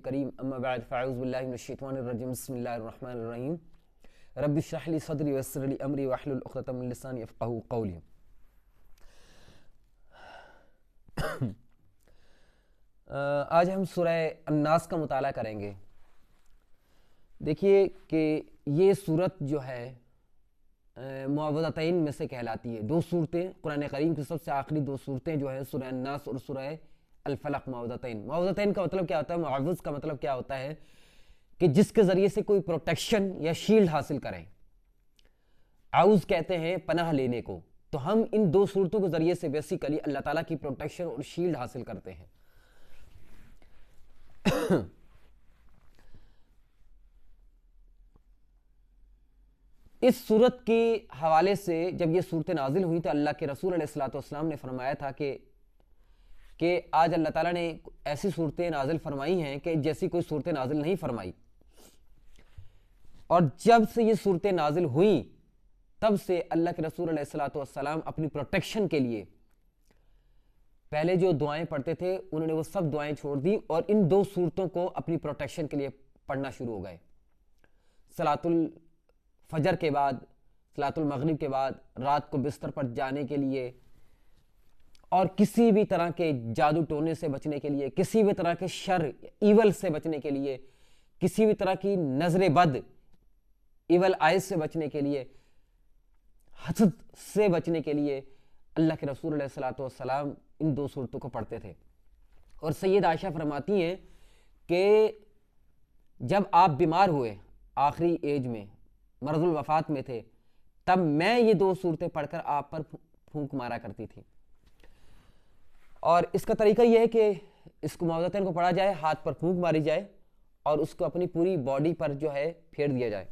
करीम अम्मा बाद फ़अऊज़ु बिल्लाहि मिनश शैतानिर रजीम बिस्मिल्लाहिर रहमानिर रहीम रब्बि इश्रह ली सदरी वयस्सिर ली अमरी वहलुल उक़दतम मिन लिसानी यफ़क़हू क़ौली। आज हम सूरह अन्नास का मुताला करेंगे। देखिए कि ये सूरत जो है मुअव्वज़तैन में से कहलाती है। दो सूरतें कुरान करीम की सबसे आखिरी दो सूरतें जो है सूरह अन्नास और सूरह अल-फ़लक़। मुअव्वज़तैन का मतलब क्या होता है? मुअव्वज़ का मतलब क्या होता है कि जिसके ज़रिए से कोई प्रोटेक्शन या शील्ड हासिल करें। आउज़ कहते हैं पनाह लेने को। तो हम इन दो सूरतों के ज़रिए से बेसिकली अल्लाह ताला की प्रोटेक्शन और शील्ड हासिल करते हैं। इस सूरत के हवाले से जब ये सूरतें नाजिल हुई तो अल्लाह के रसूल अलैहिस्सलातु वस्सलाम ने फरमाया था कि आज अल्लाह ताला ने ऐसी सूरतें नाजिल फरमाई हैं कि जैसी कोई सूरतें नाजिल नहीं फरमाई। और जब से ये सूरतें नाजिल हुई तब से अल्लाह के रसूल अलैहिस्सलातु वस्सलाम अपनी प्रोटेक्शन के लिए पहले जो दुआएं पढ़ते थे उन्होंने वो सब दुआएं छोड़ दी और इन दो सूरतों को अपनी प्रोटेक्शन के लिए पढ़ना शुरू हो गए। सलातुल फजर के बाद, सलातुल मगरिब के बाद, रात को बिस्तर पर जाने के लिए और किसी भी तरह के जादू टोने से बचने के लिए, किसी भी तरह के शर ईवल से बचने के लिए, किसी भी तरह की नजर बद ईवल आइज से बचने के लिए, हसद से बचने के लिए अल्लाह के रसूल अलैहिस्सलातु वस्सलाम इन दो सूरतों को पढ़ते थे। और सैयद आयशा फरमाती हैं कि जब आप बीमार हुए आखिरी एज में, मरजुल वफात में थे, तब मैं ये दो सूरतें पढ़कर आप पर फूंक मारा करती थी। और इसका तरीका यह है कि इसको मुअव्वज़तैन को पढ़ा जाए, हाथ पर फूंक मारी जाए और उसको अपनी पूरी बॉडी पर जो है फेर दिया जाए।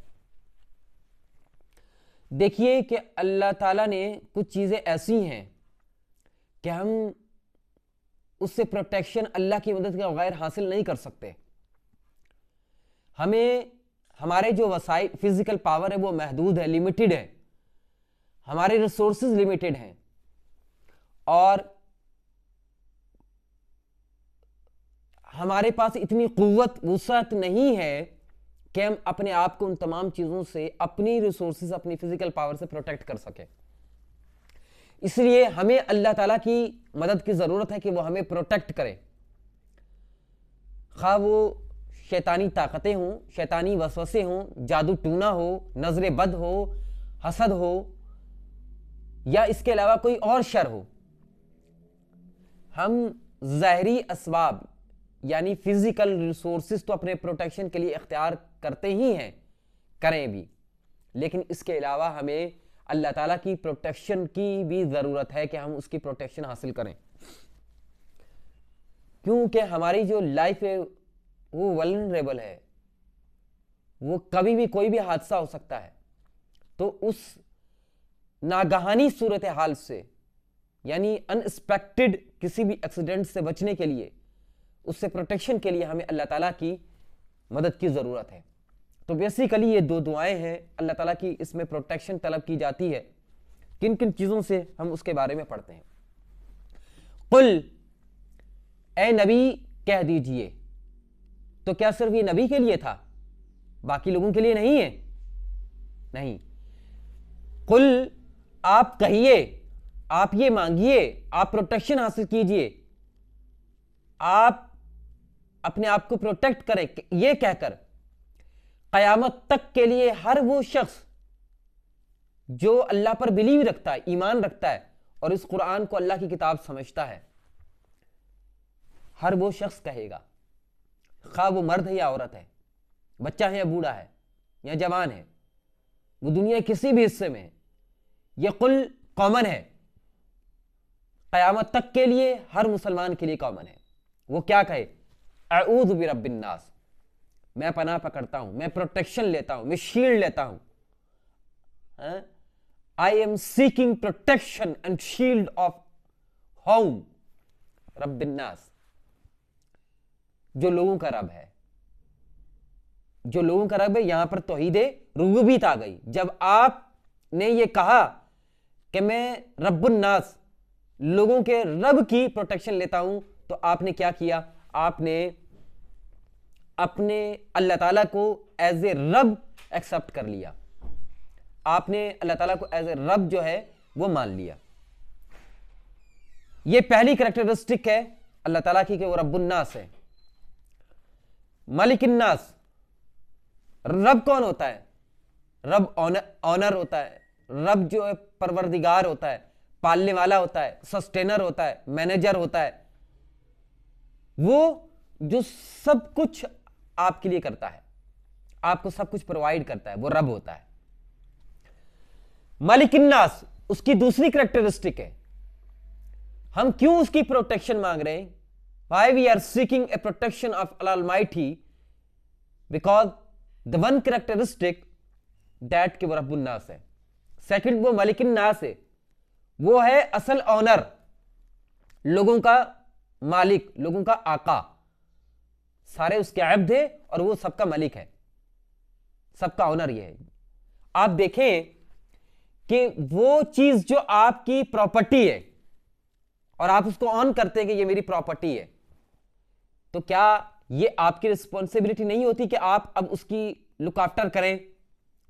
देखिए कि अल्लाह ताला ने कुछ चीज़ें ऐसी हैं कि हम उससे प्रोटेक्शन अल्लाह की मदद के बगैर हासिल नहीं कर सकते। हमें हमारे जो वसाइल फिजिकल पावर है वो महदूद है, लिमिटेड है, हमारे रिसोर्सेज लिमिटेड हैं और हमारे पास इतनी कुव्वत वुसअत नहीं है कि हम अपने आप को उन तमाम चीज़ों से, अपनी रिसोर्सेज, अपनी फिजिकल पावर से प्रोटेक्ट कर सकें। इसलिए हमें अल्लाह ताला की मदद की ज़रूरत है कि वो हमें प्रोटेक्ट करे, खा वो शैतानी ताकतें हों, शैतानी वसवसे हों, जादू टूना हो, नजर बद हो, हसद हो या इसके अलावा कोई और शर हो। हम ज़ाहरी असबाब यानी फिजिकल रिसोर्सेज तो अपने प्रोटेक्शन के लिए इख्तियार करते ही हैं, करें भी, लेकिन इसके अलावा हमें अल्लाह ताला की प्रोटेक्शन की भी ज़रूरत है कि हम उसकी प्रोटेक्शन हासिल करें, क्योंकि हमारी जो लाइफ है वो वल्नरेबल है, वो कभी भी कोई भी हादसा हो सकता है। तो उस नागहानी सूरत हाल से यानी अनएक्सपेक्टेड किसी भी एक्सीडेंट से बचने के लिए, उससे प्रोटेक्शन के लिए हमें अल्लाह ताला की मदद की ज़रूरत है। तो बेसिकली ये दो दुआएं हैं, अल्लाह ताला की इसमें प्रोटेक्शन तलब की जाती है। किन किन चीज़ों से हम उसके बारे में पढ़ते हैं। कुल, ए नबी कह दीजिए। तो क्या सिर्फ ये नबी के लिए था, बाकी लोगों के लिए नहीं है? नहीं। कुल, आप कहिए, आप ये मांगिए, आप प्रोटेक्शन हासिल कीजिए, आप अपने आप को प्रोटेक्ट करें, ये कहकर क़यामत तक के लिए हर वो शख्स जो अल्लाह पर बिलीव रखता है, ईमान रखता है और इस कुरान को अल्लाह की किताब समझता है, हर वो शख्स कहेगा, खा वो मर्द है या औरत है, बच्चा है या बूढ़ा है या जवान है, वो दुनिया किसी भी हिस्से में है, यह कुल कॉमन है, क़यामत तक के लिए हर मुसलमान के लिए कॉमन है। वो क्या कहे? अऊज़ु बिरब्बिन नास, मैं पनाह पकड़ता हूं, मैं प्रोटेक्शन लेता हूं, मैं शील्ड लेता हूं। I am seeking protection and shield of होम रब्बिन नास, जो लोगों का रब है, जो लोगों का रब है। यहां पर तौहीदे रुबूबियत आ गई। जब आपने ये कहा कि मैं रब्बुन नास, लोगों के रब की प्रोटेक्शन लेता हूं, तो आपने क्या किया? आपने अपने अल्लाह ताला को एज ए रब एक्सेप्ट कर लिया, आपने अल्लाह ताला को एज ए रब जो है वो मान लिया। ये पहली कैरेक्टरिस्टिक है अल्लाह ताला की कि वो रब्बुन्नास है, मालिकिन्नास। रब कौन होता है? रब ऑनर होता है, रब जो है परवरदिगार होता है, पालने वाला होता है, सस्टेनर होता है, मैनेजर होता है, वो जो सब कुछ आपके लिए करता है, आपको सब कुछ प्रोवाइड करता है, वो रब होता है। मालिकिन्नास उसकी दूसरी कैरेक्टरिस्टिक है। हम क्यों उसकी प्रोटेक्शन मांग रहे हैं? Why we are seeking a protection of Allah Almighty? Because the one characteristic that कि वो रब्बुन्नास है, सेकंड वो मालिकिन्नास है, वो है असल ऑनर, लोगों का मालिक, लोगों का आका, सारे उसके अब्द है और वो सबका मालिक है, सबका ऑनर ये है। आप देखें कि वो चीज जो आपकी प्रॉपर्टी है और आप उसको ऑन करते हैं कि ये मेरी प्रॉपर्टी है, तो क्या ये आपकी रिस्पॉन्सिबिलिटी नहीं होती कि आप अब उसकी लुक आफ्टर करें,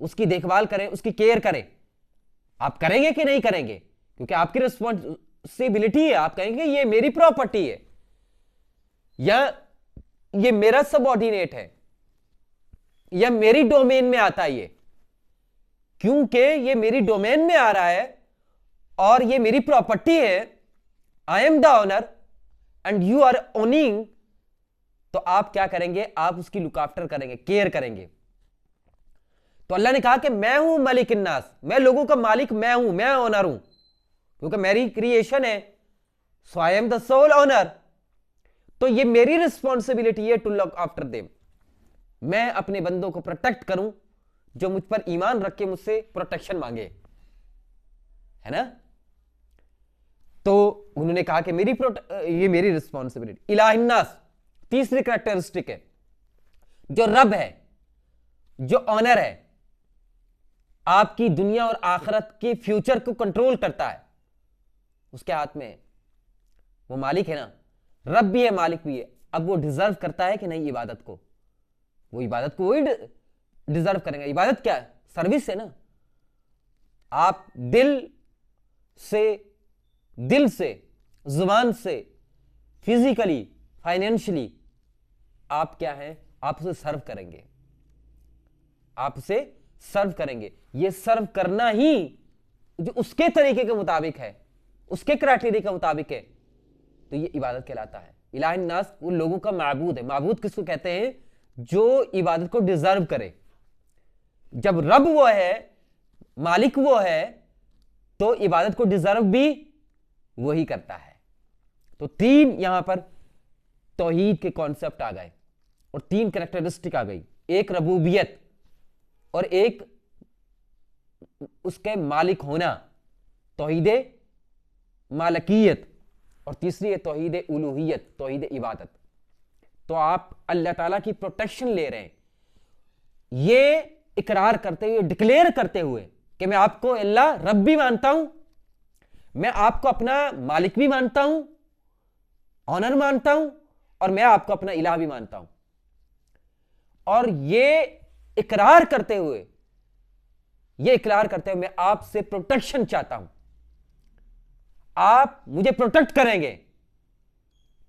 उसकी देखभाल करें, उसकी केयर करें? आप करेंगे कि नहीं करेंगे? क्योंकि आपकी रिस्पॉन्सिबिलिटी है। आप कहेंगे ये मेरी प्रॉपर्टी है या ये मेरा सबऑर्डिनेट है या मेरी डोमेन में आता है ये, क्योंकि ये मेरी डोमेन में आ रहा है और ये मेरी प्रॉपर्टी है। I am the owner and you are owning, तो आप क्या करेंगे? आप उसकी लुक आफ्टर करेंगे, केयर करेंगे। तो अल्लाह ने कहा कि मैं हूं मलिकिन्नास, मैं लोगों का मालिक, मैं हूं, मैं ऑनर हूं, क्योंकि मेरी क्रिएशन है, so I am the sole owner. तो ये मेरी रिस्पॉन्सिबिलिटी है टू लुक आफ्टर देम। मैं अपने बंदों को प्रोटेक्ट करूं जो मुझ पर ईमान रख के मुझसे प्रोटेक्शन मांगे, है ना? तो उन्होंने कहा कि ये मेरी रिस्पॉन्सिबिलिटी। इलाहिन्नास तीसरी कैरेक्टरिस्टिक है, जो रब है, जो ऑनर है, आपकी दुनिया और आखिरत के फ्यूचर को कंट्रोल करता है, उसके हाथ में है, वो मालिक है ना, रब भी है, मालिक भी है। अब वो डिजर्व करता है कि नहीं इबादत को? वो इबादत को वही डिजर्व करेंगे। इबादत क्या है? सर्विस है ना। आप दिल से, जुबान से, फिजिकली, फाइनेंशियली आप क्या हैं? आप उसे सर्व करेंगे, आप उसे सर्व करेंगे। ये सर्व करना ही जो उसके तरीके के मुताबिक है, उसके क्राइटेरिया के मुताबिक है, तो ये इबादत कहलाता है। इलाहिन्नास उन लोगों का माबूद है। माबूद किसको कहते हैं? जो इबादत को डिजर्व करे। जब रब वो है, मालिक वो है, तो इबादत को डिजर्व भी वही करता है। तो तीन यहां पर तौहीद के कॉन्सेप्ट आ गए और तीन कैरेक्टरिस्टिक आ गई, एक रबूबियत और एक उसके मालिक होना, तौहीद मालकियत, और तीसरी है तौहीद उलूहियत, तौहीद इबादत। तो आप अल्लाह ताला की प्रोटेक्शन ले रहे हैं, ये इकरार करते हुए, डिक्लेयर करते हुए कि मैं आपको अल्लाह रब भी मानता हूं, मैं आपको अपना मालिक भी मानता हूं, ऑनर मानता हूं, और मैं आपको अपना इलाह भी मानता हूं। और ये इकरार करते हुए मैं आपसे प्रोटेक्शन चाहता हूं। आप मुझे प्रोटेक्ट करेंगे,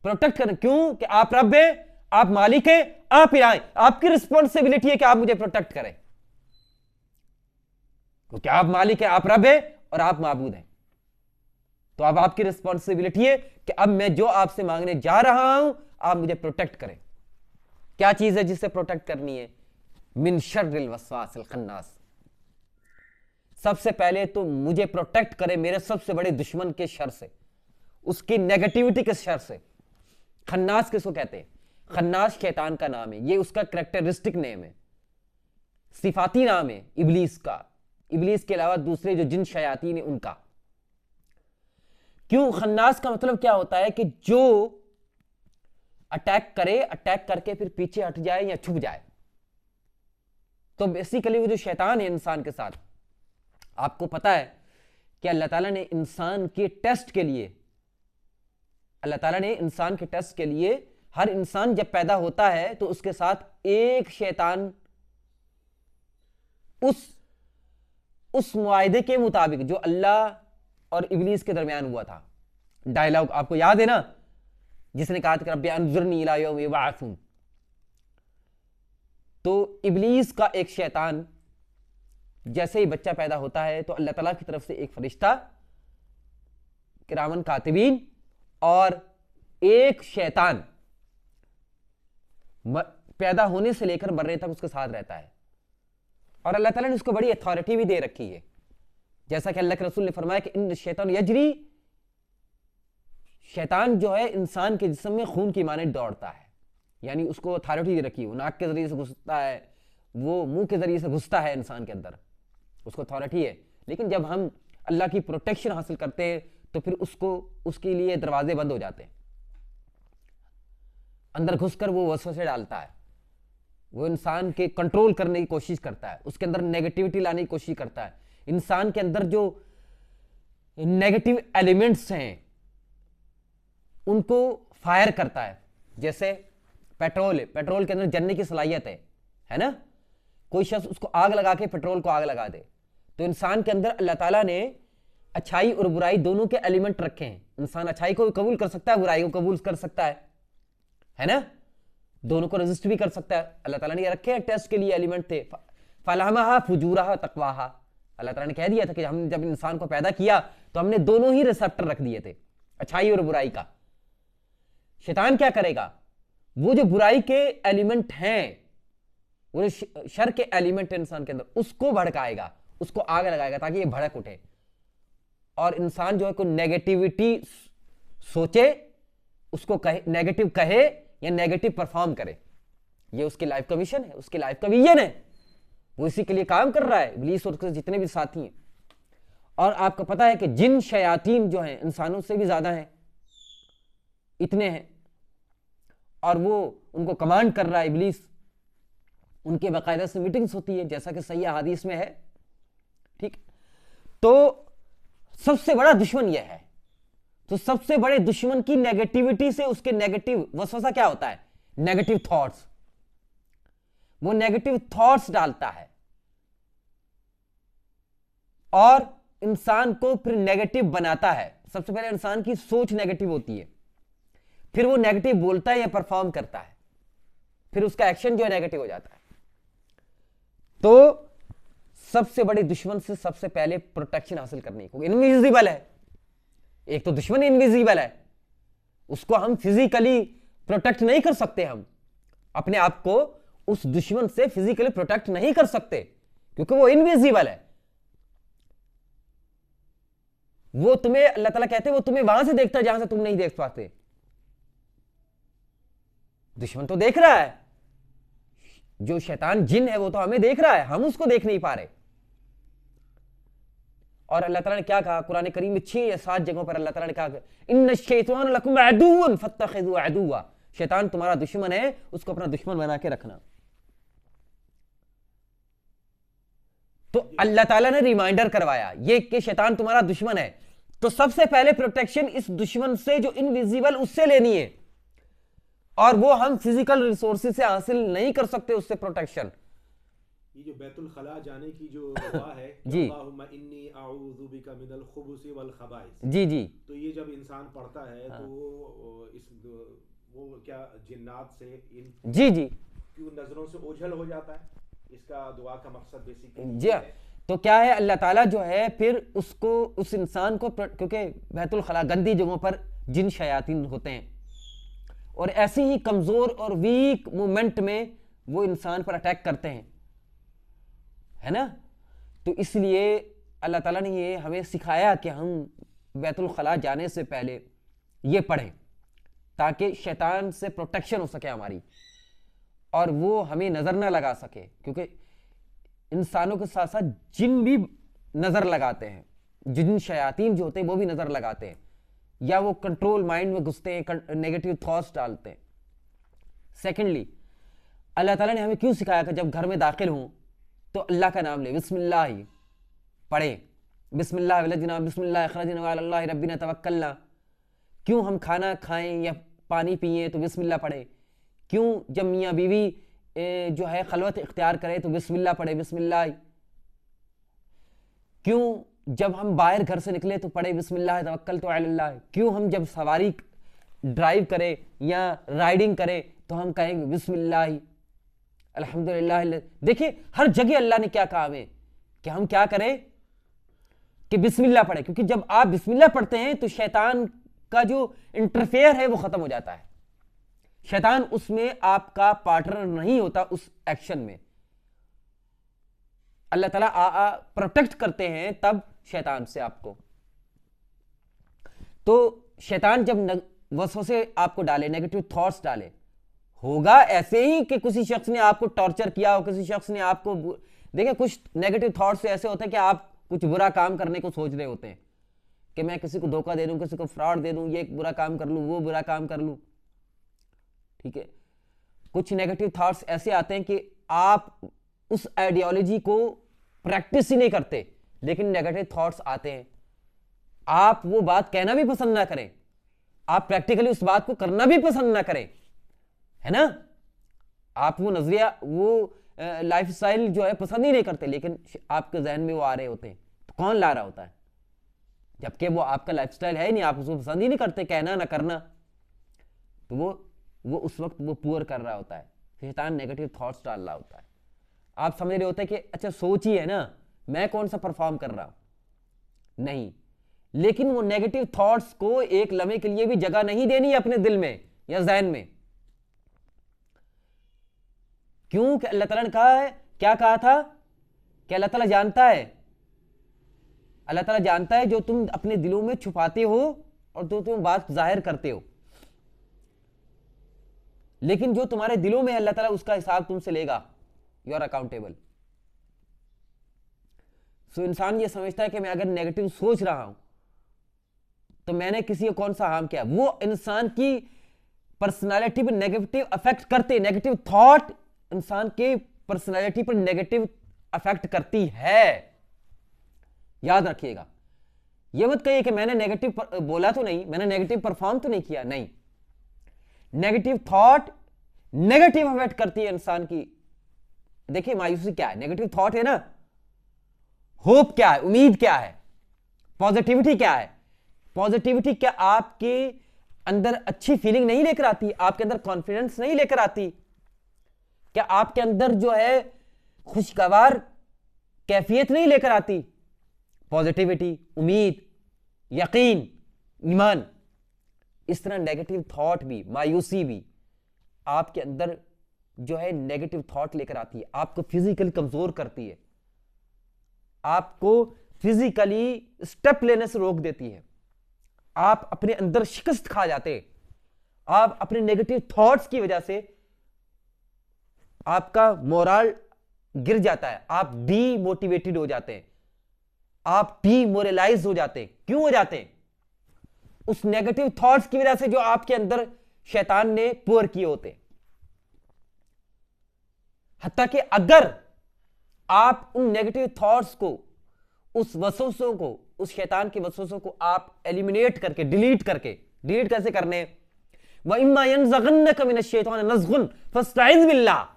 क्यों? कि आप रब हैं, आप मालिक हैं, आप इलाह हैं। आपकी रिस्पॉन्सिबिलिटी है कि आप मुझे प्रोटेक्ट करें, क्योंकि आप मालिक हैं, आप रब हैं और आप माबूद हैं। तो अब आपकी रिस्पॉन्सिबिलिटी है कि अब मैं जो आपसे मांगने जा रहा हूं, आप मुझे प्रोटेक्ट करें। क्या चीज है जिससे प्रोटेक्ट करनी है? मिन शर्रिल वस्वासिल खन्नास। सबसे पहले तो मुझे प्रोटेक्ट करें मेरे सबसे बड़े दुश्मन के शर से, उसकी नेगेटिविटी के शर से। खन्नास किसको कहते हैं? खन्नास शैतान का नाम है, ये उसका कैरेक्टरिस्टिक नेम है, सिफाती नाम है इब्लीस का, इब्लीस के अलावा दूसरे जो जिन शयातीन है उनका। क्यों? खन्नास का मतलब क्या होता है? कि जो अटैक करे, अटैक करके फिर पीछे हट जाए या छुप जाए। तो बेसिकली वो जो शैतान है इंसान के साथ, आपको पता है कि अल्लाह ताला ने इंसान के टेस्ट के लिए हर इंसान जब पैदा होता है तो उसके साथ एक शैतान उस मुआहदे के मुताबिक जो अल्लाह और इब्लीस के दरमियान हुआ था, डायलॉग आपको याद है ना, जिसने कहा था रब्बी अंज़ुरनी इला यौम युबअसून। तो इब्लीस का एक शैतान जैसे ही बच्चा पैदा होता है तो अल्लाह ताला की तरफ से एक फरिश्ता किरामन कातिबीन और एक शैतान पैदा होने से लेकर मरने तक उसके साथ रहता है। और अल्लाह ताला ने उसको बड़ी अथॉरिटी भी दे रखी है, जैसा कि अल्लाह के रसूल ने फरमाया कि इन शैतान यजरी, शैतान जो है इंसान के जिस्म में खून की माने दौड़ता है, यानी उसको अथॉरिटी दे रखी है। वो नाक के जरिए से घुसता है, वो मुंह के जरिए से घुसता है इंसान के अंदर, उसको अथॉरिटी है। लेकिन जब हम अल्लाह की प्रोटेक्शन हासिल करते हैं तो फिर उसके लिए दरवाजे बंद हो जाते हैं, अंदर घुसकर वो वसवसे डालता है, वो इंसान के कंट्रोल करने की कोशिश करता है, उसके अंदर नेगेटिविटी लाने की कोशिश करता है। इंसान के अंदर जो नेगेटिव एलिमेंट्स हैं उनको फायर करता है। जैसे पेट्रोल है, पेट्रोल के अंदर जलने की सलाहियत है ना। कोई शख्स उसको आग लगा के पेट्रोल को आग लगा दे, तो इंसान के अंदर अल्लाह ताला ने अच्छाई और बुराई दोनों के एलिमेंट रखे हैं। इंसान अच्छाई को भी कबूल कर सकता है, बुराई को कबूल कर सकता है ना, दोनों को रेजिस्ट भी कर सकता है। अल्लाह ताला ने ये रखे हैं टेस्ट के लिए एलिमेंट थे। फलहमहा फुजूरहा तकवाहा, अल्लाह ताला ने कह दिया था कि हम जब इंसान को पैदा किया तो हमने दोनों ही रिसेप्टर रख दिए थे, अच्छाई और बुराई का। शैतान क्या करेगा, वो जो बुराई के एलिमेंट हैं, वो शर के एलिमेंट है इंसान के अंदर, उसको भड़काएगा, उसको आग लगाएगा ताकि ये भड़क उठे और इंसान जो है कोई नेगेटिविटी सोचे, उसको कहे, नेगेटिव कहे या नेगेटिव परफॉर्म करे। ये उसकी लाइफ का मिशन है, उसकी लाइफ का विजन है, वो इसी के लिए काम कर रहा है, इब्लीस और उसके जितने भी साथी हैं। और आपको पता है कि जिन शयातीन जो हैं इंसानों से भी ज्यादा हैं, इतने हैं, और वो उनको कमांड कर रहा है इब्लीस। उनके बाकायदा से मीटिंग्स होती है, जैसा कि सही हदीस में है। ठीक, तो सबसे बड़ा दुश्मन यह है। तो सबसे बड़े दुश्मन की नेगेटिविटी से उसके नेगेटिव वसवसा क्या होता है, नेगेटिव थॉट्स। वो नेगेटिव थॉट्स डालता है और इंसान को फिर नेगेटिव बनाता है। सबसे पहले इंसान की सोच नेगेटिव होती है, फिर वो नेगेटिव बोलता है या परफॉर्म करता है, फिर उसका एक्शन जो है नेगेटिव हो जाता है। तो सबसे बड़े दुश्मन से सबसे पहले प्रोटेक्शन हासिल करनी होगी। इनविजिबल है, एक तो दुश्मन इनविजिबल है, उसको हम फिजिकली प्रोटेक्ट नहीं कर सकते। हम अपने आप को उस दुश्मन से फिजिकली प्रोटेक्ट नहीं कर सकते क्योंकि वो इनविजिबल है। वो तुम्हें, अल्लाह ताला कहते हैं, वो तुम्हें वहां से देखता है जहां से तुम नहीं देख पाते। दुश्मन तो देख रहा है, जो शैतान जिन है वो तो हमें देख रहा है, हम उसको देख नहीं पा रहे। और अल्लाह ताला ने क्या कहा कुरान करीम में 6 या 7 जगहों पर अल्लाह ताला ने कहा, इन्न शैतान लकुम अदुव्वुन फत्तखिज़ू अदुव्वा, शैतान तुम्हारा दुश्मन है, उसको अपना दुश्मन बना के रखना। तो अल्लाह ताला ने रिमाइंडर करवाया ये कि शैतान तुम्हारा दुश्मन है। तो सबसे पहले प्रोटेक्शन इस दुश्मन से जो इनविजिबल, उससे लेनी है, और वो हम फिजिकल रिसोर्सेज से हासिल नहीं कर सकते उससे प्रोटेक्शन। ये जो बैतुल खला जाने की जो दुआ है जी, अल्लाहुम्मा इन्नी अऊज़ु बिका मिनल खुबुसी वल खबाइस, जी जी, तो ये जब इंसान पढ़ता है तो वो क्या जिन्नात से जी जी, क्यों नजरों से ओझल हो जाता है, इसका दुआ का मकसद बेसिकली जी। तो क्या है, अल्लाह ताला जो है फिर उसको, उस इंसान को, क्योंकि बैतुल खला गंदी जगहों पर जिन शयातीन होते हैं और ऐसे ही कमजोर और वीक मोमेंट में वो इंसान पर अटैक करते हैं, है ना। तो इसलिए अल्लाह ताला ने ये हमें सिखाया कि हम बैतुल खला जाने से पहले ये पढ़ें ताकि शैतान से प्रोटेक्शन हो सके हमारी, और वो हमें नजर ना लगा सके, क्योंकि इंसानों के साथ साथ जिन भी नजर लगाते हैं, जिन शयातीन जो होते हैं वो भी नजर लगाते हैं, या वो कंट्रोल माइंड में घुसते हैं, नेगेटिव थॉट्स डालते हैं। सेकेंडली, अल्लाह ताला ने हमें क्यों सिखाया कि जब घर में दाखिल हों तो अल्लाह का नाम ले, बिस्मिल्लाह पढ़े, बिस्मिल्लाह वलजना बिस्मिल्लाह खरजना अल्लाह रब्बिना तवक्कलना। क्यों हम खाना खाएं या पानी पिए तो बिस्मिल्लाह पढ़े, क्यों जब मियाँ बीवी जो है खलवत इख्तियार करे तो बिस्मिल्लाह पढ़े, बिस्मिल्लाह, क्यों जब हम बाहर घर से निकले तो पढ़े बिस्मिल्लाह तवक्कलतु अलल्लाह, क्यों हम जब सवारी ड्राइव करें या राइडिंग करें तो हम कहेंगे बिस्मिल्लाह अल्हम्दुलिल्लाह। देखिए हर जगह अल्लाह ने क्या कहा हमें कि हम क्या करें कि बिस्मिल्लाह पढ़े, क्योंकि जब आप बिस्मिल्लाह पढ़ते हैं तो शैतान का जो इंटरफेयर है वो खत्म हो जाता है। शैतान उसमें आपका पार्टनर नहीं होता, उस एक्शन में अल्लाह ताला प्रोटेक्ट करते हैं तब शैतान से आपको। तो शैतान जब वसवसे आपको डाले, नेगेटिव थॉट्स डाले, होगा ऐसे ही कि किसी शख्स ने आपको टॉर्चर किया हो, किसी शख्स ने आपको, देखिए कुछ नेगेटिव थॉट्स ऐसे होते हैं कि आप कुछ बुरा काम करने को सोच रहे होते हैं कि मैं किसी को धोखा दे दूं, किसी को फ्रॉड दे दूं, ये एक बुरा काम कर लूं, वो बुरा काम कर लूं, ठीक है। कुछ नेगेटिव थॉट्स ऐसे आते हैं कि आप उस आइडियोलॉजी को प्रैक्टिस ही नहीं करते, लेकिन नेगेटिव थॉट्स आते हैं, आप वो बात कहना भी पसंद ना करें, आप प्रैक्टिकली उस बात को करना भी पसंद ना करें, है ना, आप वो नजरिया, वो लाइफस्टाइल जो है पसंद ही नहीं करते, लेकिन आपके जहन में वो आ रहे होते हैं। तो कौन ला रहा होता है? जबकि वो आपका लाइफस्टाइल है ही नहीं, आप उसको पसंद ही नहीं करते, कहना ना करना, तो वो उस वक्त वो पुअर कर रहा होता है, शैतान नेगेटिव थॉट्स डाल रहा होता है। आप समझ रहे होते हैं कि अच्छा सोच ही है ना, मैं कौन सा परफॉर्म कर रहा हूं, नहीं, लेकिन वो नेगेटिव थॉट्स को एक लम्हे के लिए भी जगह नहीं देनी है अपने दिल में या जहन में। क्यों कि अल्लाह ताला ने कहा है, क्या कहा था कि अल्लाह ताला जानता है, अल्लाह ताला जानता है जो तुम अपने दिलों में छुपाते हो और जो तुम बात जाहिर करते हो, लेकिन जो तुम्हारे दिलों में है अल्लाह ताला उसका हिसाब तुमसे लेगा, यू आर अकाउंटेबल। सो इंसान ये समझता है कि मैं अगर नेगेटिव सोच रहा हूं तो मैंने किसी को कौन सा हार्म किया। वो इंसान की पर्सनालिटी पर नेगेटिव अफेक्ट करते, नेगेटिव थॉट इंसान के पर्सनालिटी पर नेगेटिव अफेक्ट करती है, याद रखिएगा। ये मत कहिए कि मैंने नेगेटिव बोला तो नहीं, मैंने नेगेटिव परफॉर्म तो नहीं किया, नहीं, नेगेटिव थॉट नेगेटिव अफेक्ट करती है इंसान की। देखिए मायूसी क्या है, नेगेटिव थॉट है ना, होप क्या है, उम्मीद क्या है, पॉजिटिविटी क्या है। पॉजिटिविटी क्या आपके अंदर अच्छी फीलिंग नहीं लेकर आती, आपके अंदर कॉन्फिडेंस नहीं लेकर आती, क्या आपके अंदर जो है खुशगवार कैफियत नहीं लेकर आती। पॉजिटिविटी, उम्मीद, यकीन, ईमान, इस तरह नेगेटिव थॉट भी, मायूसी भी आपके अंदर जो है नेगेटिव थॉट लेकर आती है, आपको फिजिकली कमजोर करती है, आपको फिजिकली स्टेप लेने से रोक देती है, आप अपने अंदर शिकस्त खा जाते, आप अपने नेगेटिव थॉट्स की वजह से आपका मोरल गिर जाता है, आप डीमोटिवेटेड हो जाते हैं, आप डीमोरलाइज हो जाते हैं। क्यों हो जाते हैं? उस नेगेटिव थॉट्स की वजह से जो आपके अंदर शैतान ने पुअर किए होते। हत्ता कि अगर आप उन नेगेटिव थॉट्स को, उस वसवसों को, उस शैतान के वसवसों को आप एलिमिनेट करके, डिलीट कैसे करने, व इम्मा यनज़गन्नका मिनश्शैतानि नज़गुन फस्तइज़ बिल्लाह।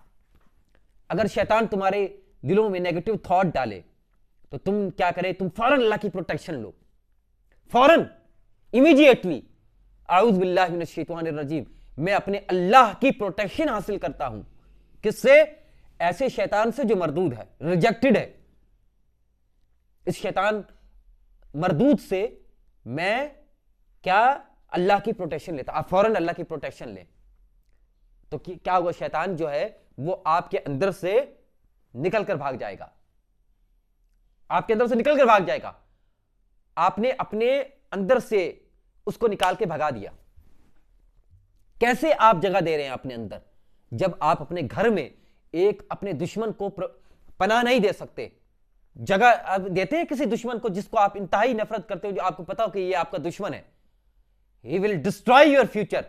अगर शैतान तुम्हारे दिलों में नेगेटिव थॉट डाले तो तुम क्या करें, तुम फौरन अल्लाह की प्रोटेक्शन लो, फौरन, इमीडिएटली, आऊज़ बिल्लाहि मिनश्शैतानिर रजीम, मैं अपने अल्लाह की प्रोटेक्शन हासिल करता हूं। किससे? ऐसे शैतान से जो मरदूद है, रिजेक्टेड है। इस शैतान मरदूद से मैं क्या अल्लाह की प्रोटेक्शन लेता। आप फौरन अल्लाह की प्रोटेक्शन ले तो क्या होगा, शैतान जो है वो आपके अंदर से निकल कर भाग जाएगा, आपके अंदर से निकल कर भाग जाएगा। आपने अपने अंदर से उसको निकाल के भगा दिया। कैसे आप जगह दे रहे हैं अपने अंदर? जब आप अपने घर में एक अपने दुश्मन को पनाह नहीं दे सकते, जगह आप देते हैं किसी दुश्मन को जिसको आप इंतहाई नफरत करते हो, जो आपको पता हो कि ये आपका दुश्मन है, he will destroy your future,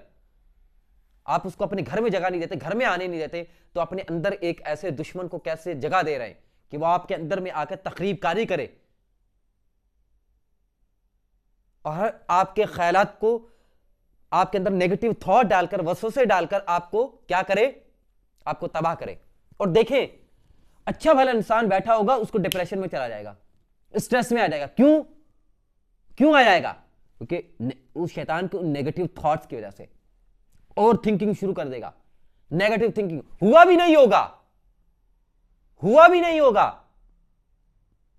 आप उसको अपने घर में जगह नहीं देते, घर में आने नहीं देते, तो अपने अंदर एक ऐसे दुश्मन को कैसे जगह दे रहे हैं कि वो आपके अंदर में आकर तखरीबकारी करे और आपके ख्यालात को आपके अंदर नेगेटिव थॉट डालकर, वसवसे डालकर आपको क्या करे, आपको तबाह करे। और देखें, अच्छा भला इंसान बैठा होगा, उसको डिप्रेशन में चला जाएगा, स्ट्रेस में आ जाएगा। क्यों क्यों आ जाएगा? क्योंकि उस शैतान को नेगेटिव थॉट्स की वजह से ओवर थिंकिंग शुरू कर देगा। नेगेटिव थिंकिंग हुआ भी नहीं होगा, हुआ भी नहीं होगा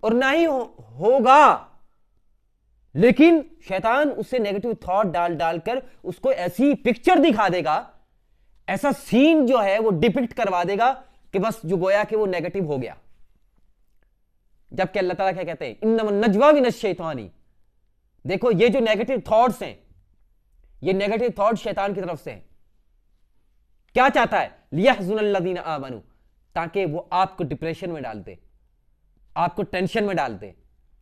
और ना ही होगा, लेकिन शैतान उससे नेगेटिव थॉट डाल डालकर उसको ऐसी पिक्चर दिखा देगा, ऐसा सीन जो है वो डिपिक्ट करवा देगा कि बस जो गोया कि वो नेगेटिव हो गया। जबकि अल्लाह ताला क्या कहते हैं, इन्नमन नजवा मिनश शैतानी। देखो ये जो नेगेटिव थॉट्स हैं, ये नेगेटिव थॉट शैतान की तरफ से हैं। क्या चाहता है? लियहज़ुनल्लज़ीना आमनू, ताकि वो आपको डिप्रेशन में डाल दे, आपको टेंशन में डाल दे।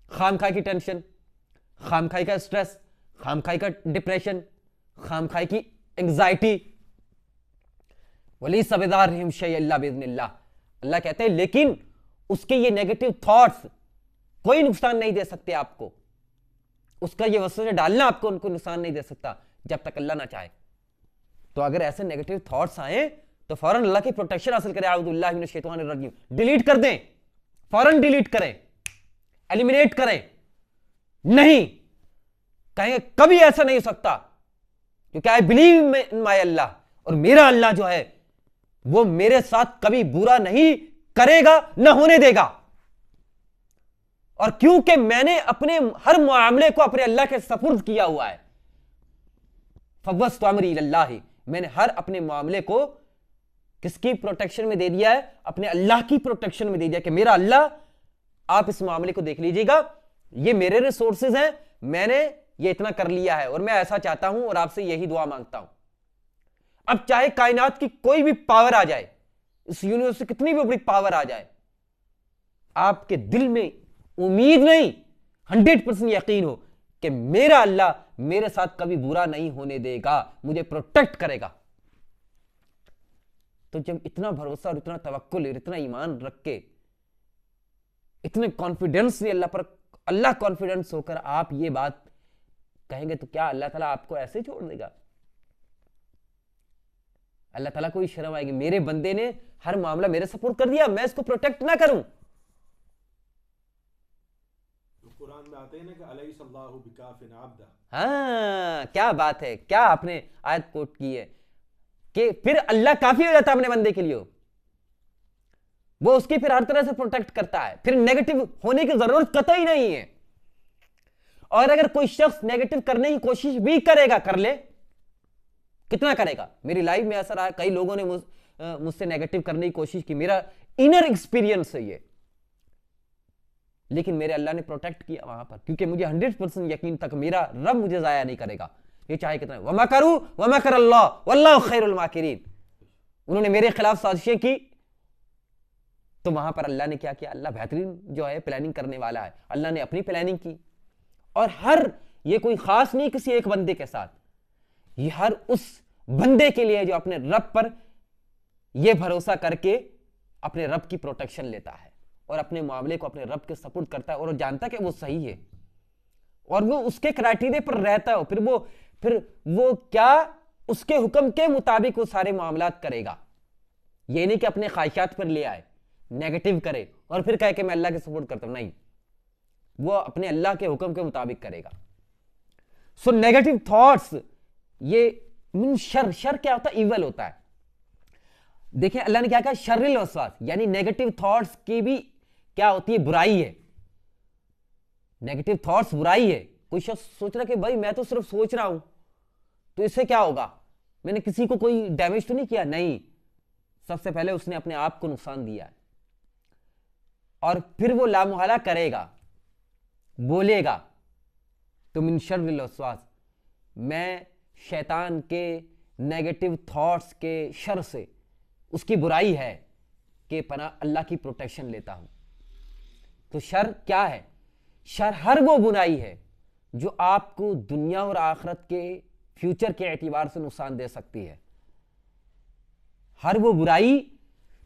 खामखाई की टेंशन, खामखाई का स्ट्रेस, खामखाई का डिप्रेशन, खामखाई की एंग्जाइटी। वली सबदारहिम शै इल्ला बिइज़्निल्लाह। अल्लाह कहते हैं लेकिन उसके ये नेगेटिव थॉट्स कोई नुकसान नहीं दे सकते आपको, उसका ये वसवसे डालना आपको उनको नुकसान नहीं दे सकता जब तक अल्लाह ना चाहे। तो अगर ऐसे नेगेटिव थॉट्स आए तो फौरन अल्लाह की प्रोटेक्शन हासिल करें, आऊज़ु बिल्लाहि मिनश शैतानिर रजीम, डिलीट कर दें, फौरन डिलीट करें, एलिमिनेट करें। नहीं कहेंगे कभी ऐसा नहीं हो सकता, क्योंकि आई बिलीव इन माय अल्लाह, और मेरा अल्लाह जो है वो मेरे साथ कभी बुरा नहीं करेगा, ना होने देगा। और क्योंकि मैंने अपने हर मामले को अपने अल्लाह के सपुर्द किया हुआ है, फव्वस्तु अमरी इलल्लाह, मैंने हर अपने मामले को किसकी प्रोटेक्शन में दे दिया है? अपने अल्लाह की प्रोटेक्शन में दे दिया कि मेरा अल्लाह, आप इस मामले को देख लीजिएगा, ये मेरे रिसोर्सेज हैं, मैंने ये इतना कर लिया है और मैं ऐसा चाहता हूं और आपसे यही दुआ मांगता हूं। अब चाहे कायनात की कोई भी पावर आ जाए, इस यूनिवर्स से कितनी भी बड़ी पावर आ जाए, आपके दिल में उम्मीद नहीं, 100% यकीन हो कि मेरा अल्लाह मेरे साथ कभी बुरा नहीं होने देगा, मुझे प्रोटेक्ट करेगा। तो जब इतना भरोसा और इतना तवक्कुल और इतना ईमान रख के, इतने कॉन्फिडेंस से अल्लाह पर, अल्लाह कॉन्फिडेंस होकर आप ये बात कहेंगे, तो क्या अल्लाह ताला आपको ऐसे छोड़ देगा? अल्लाह ताला को शर्म आएगी, मेरे बंदे ने हर मामला मेरे सपोर्ट कर दिया, मैं इसको प्रोटेक्ट ना करूं। कुरान में आते हैं ना कि अलैहिस्सलाहु बिकाफिन अब्दा। हाँ, क्या बात है, क्या आपने आयत कोट की है कि फिर अल्लाह काफी हो जाता है अपने बंदे के लिए, वो उसकी फिर हर तरह से प्रोटेक्ट करता है, फिर नेगेटिव होने की जरूरत कतई नहीं है। और अगर कोई शख्स नेगेटिव करने की कोशिश भी करेगा, कर ले, कितना करेगा? मेरी लाइफ में ऐसा रहा, कई लोगों ने मुझसे नेगेटिव करने की कोशिश की, मेरा इनर एक्सपीरियंस है ये, लेकिन मेरे अल्लाह ने प्रोटेक्ट किया वहां पर, क्योंकि मुझे 100% यकीन तक मेरा रब मुझे जाया नहीं करेगा, ये चाहे कितना। वमा करू वमा कर अल्लाह वल्लाहु खैरुल माकिरीन। उन्होंने मेरे खिलाफ साजिशें की, तो वहां पर अल्लाह ने क्या किया? अल्लाह बेहतरीन जो है प्लानिंग करने वाला है, अल्लाह ने अपनी प्लानिंग की। और हर, ये कोई खास नहीं किसी एक बंदे के साथ, ये हर उस बंदे के लिए जो अपने रब पर यह भरोसा करके अपने रब की प्रोटेक्शन लेता है और अपने मामले को अपने रब के सपुर्द करता है और जानता है कि वो सही है और वो उसके क्राइटेरिया पर रहता है, फिर वो क्या उसके हुक्म के मुताबिक वो सारे मामलात करेगा। ये नहीं कि अपने ख्वाहिशात पर ले आए, नेगेटिव करे और फिर कहे कि मैं अल्लाह के सपोर्ट करता हूं, नहीं, वो अपने अल्लाह के हुक्म के मुताबिक करेगा। सो नेगेटिव थॉट्स, ये मीन शर क्या होता है? इवल होता है। देखिए अल्लाह ने क्या कहा? शर्रिल वसवास, यानी नेगेटिव थॉट्स की भी क्या होती है? बुराई है। नेगेटिव थॉट्स बुराई है। कोई शख्स सोच रहा है कि भाई मैं तो सिर्फ सोच रहा हूं, तो इससे क्या होगा? मैंने किसी को कोई डैमेज तो नहीं किया? नहीं, सबसे पहले उसने अपने आप को नुकसान दिया है और फिर वो लामुहला करेगा, बोलेगा। तो मिन शर्रिल वसवास, मैं शैतान के नेगेटिव थॉट्स के शर से, उसकी बुराई है कि पनाह अल्लाह की प्रोटेक्शन लेता हूं। तो शर क्या है? शर हर वो बुराई है जो आपको दुनिया और आखिरत के फ्यूचर के एतबार से नुकसान दे सकती है। हर वो बुराई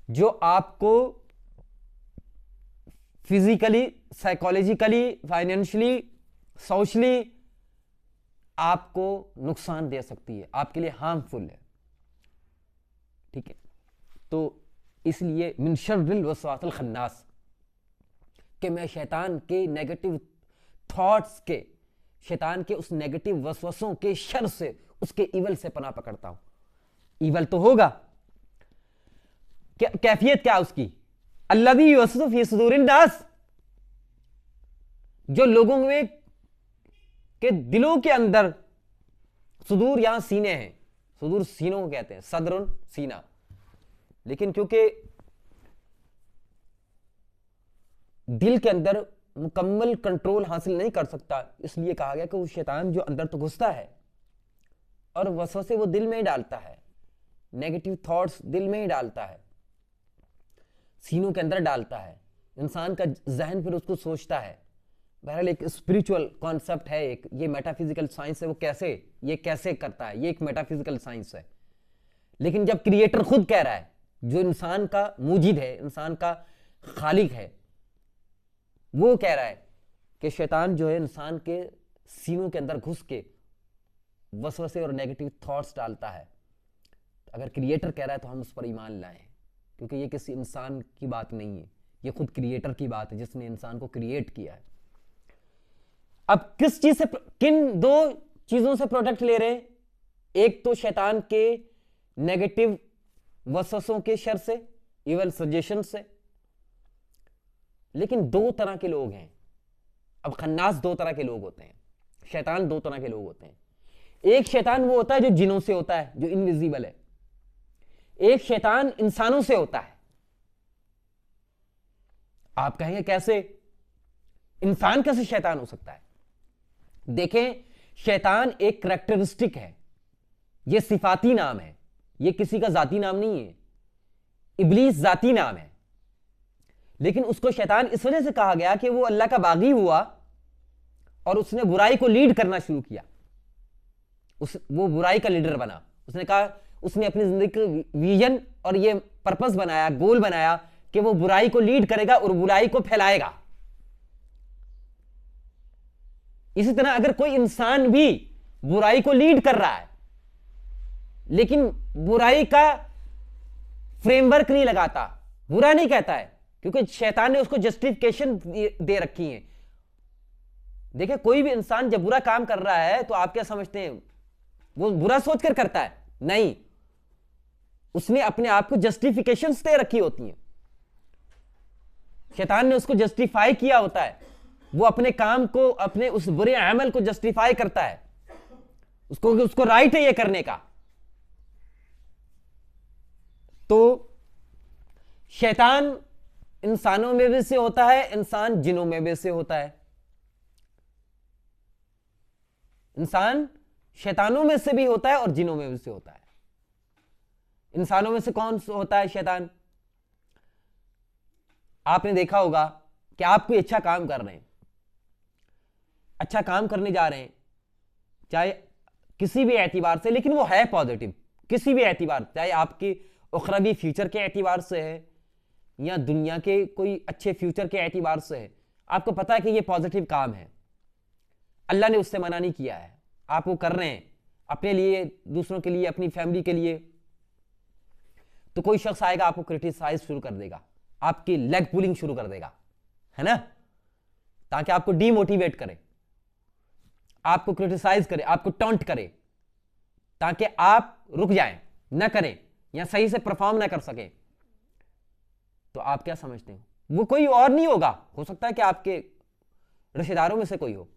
जो आपको फिजिकली, साइकोलॉजिकली, फाइनेंशियली, सोशली आपको नुकसान दे सकती है, आपके लिए हार्मफुल है। ठीक है, तो इसलिए मिन शर्रिल वसवासिल खन्नास, कि मैं शैतान के नेगेटिव थॉट्स के, शैतान के उस नेगेटिव वसवसों के शर से, उसके इवल से पनाह पकड़ता हूं। इवल तो होगा, कैफियत क्या उसकी? अल्लज़ी युवस्विसु फी सुदूरिन नास, जो लोगों में के दिलों के अंदर, सुदूर यहां सीने हैं, सुदूर सीनों को कहते हैं, सदरुन सीना, लेकिन क्योंकि दिल के अंदर मुकम्मल कंट्रोल हासिल नहीं कर सकता, इसलिए कहा गया कि वो शैतान जो अंदर तो घुसता है और वसवसे वो दिल में ही डालता है, नेगेटिव थॉट्स दिल में ही डालता है, सीनों के अंदर डालता है, इंसान का जहन फिर उसको सोचता है। बहरहाल एक स्पिरिचुअल कॉन्सेप्ट है, एक ये मेटाफिजिकल साइंस है, वो ये कैसे करता है, ये एक मेटाफिजिकल साइंस है। लेकिन जब क्रिएटर खुद कह रहा है, जो इंसान का मूजिद है, इंसान का खालिक है, वो कह रहा है कि शैतान जो है इंसान के सीनों के अंदर घुस के वसवसे और नेगेटिव थॉट्स डालता है। अगर क्रिएटर कह रहा है तो हम उस पर ईमान लाएं, क्योंकि ये किसी इंसान की बात नहीं है, ये खुद क्रिएटर की बात है जिसने इंसान को क्रिएट किया है। अब किस चीज से, किन दो चीजों से प्रोटेक्ट ले रहे हैं? एक तो शैतान के नेगेटिव वसवसों के शर से, इवल सजेशन से। लेकिन दो तरह के लोग हैं। अब खन्नास दो तरह के लोग होते हैं, शैतान दो तरह के लोग होते हैं। एक शैतान वो होता है जो जिनों से होता है, जो इनविजिबल है। एक शैतान इंसानों से होता है। आप कहेंगे कैसे? इंसान कैसे शैतान हो सकता है? देखें, शैतान एक करैक्टरिस्टिक है, यह सिफाती नाम है, यह किसी का जाती नाम नहीं है। इब्लीस जाती नाम है, लेकिन उसको शैतान इस वजह से कहा गया कि वो अल्लाह का बागी हुआ और उसने बुराई को लीड करना शुरू किया। वो बुराई का लीडर बना। उसने कहा, उसने अपनी जिंदगी का विजन और ये पर्पस बनाया, गोल बनाया कि वो बुराई को लीड करेगा और बुराई को फैलाएगा। इसी तरह अगर कोई इंसान भी बुराई को लीड कर रहा है लेकिन बुराई का फ्रेमवर्क नहीं लगाता, बुरा नहीं कहता है, क्योंकि शैतान ने उसको जस्टिफिकेशन दे रखी है। देखिए, कोई भी इंसान जब बुरा काम कर रहा है तो आप क्या समझते हैं? वो बुरा सोचकर करता है? नहीं, उसने अपने आप को जस्टिफिकेशंस दे रखी होती हैं। शैतान ने उसको जस्टिफाई किया होता है। वो अपने काम को, अपने उस बुरे अमल को जस्टिफाई करता है, उसको राइट है ये करने का। तो शैतान इंसानों में भी से होता है, इंसान जिनों में भी से होता है। इंसान शैतानों में से भी होता है और जिनों में भी से होता है। इंसानों में से कौन होता है शैतान? आपने देखा होगा कि आप कोई अच्छा काम कर रहे हैं, अच्छा काम करने जा रहे हैं, चाहे किसी भी एतबार से, लेकिन वो है पॉजिटिव, किसी भी एतबार, चाहे आपके उखरवी फ्यूचर के एतबार से है या दुनिया के कोई अच्छे फ्यूचर के एतबार से है। आपको पता है कि ये पॉजिटिव काम है, अल्लाह ने उससे मना नहीं किया है, आप वो कर रहे हैं अपने लिए, दूसरों के लिए, अपनी फैमिली के लिए। तो कोई शख्स आएगा, आपको क्रिटिसाइज शुरू कर देगा, आपकी लेग पुलिंग शुरू कर देगा, है ना, ताकि आपको डीमोटिवेट करे, आपको क्रिटिसाइज करे, आपको टॉन्ट करे, ताकि आप रुक जाएं, ना करें या सही से परफॉर्म ना कर सके। तो आप क्या समझते हैं? वो कोई और नहीं होगा, हो सकता है कि आपके रिश्तेदारों में से कोई हो,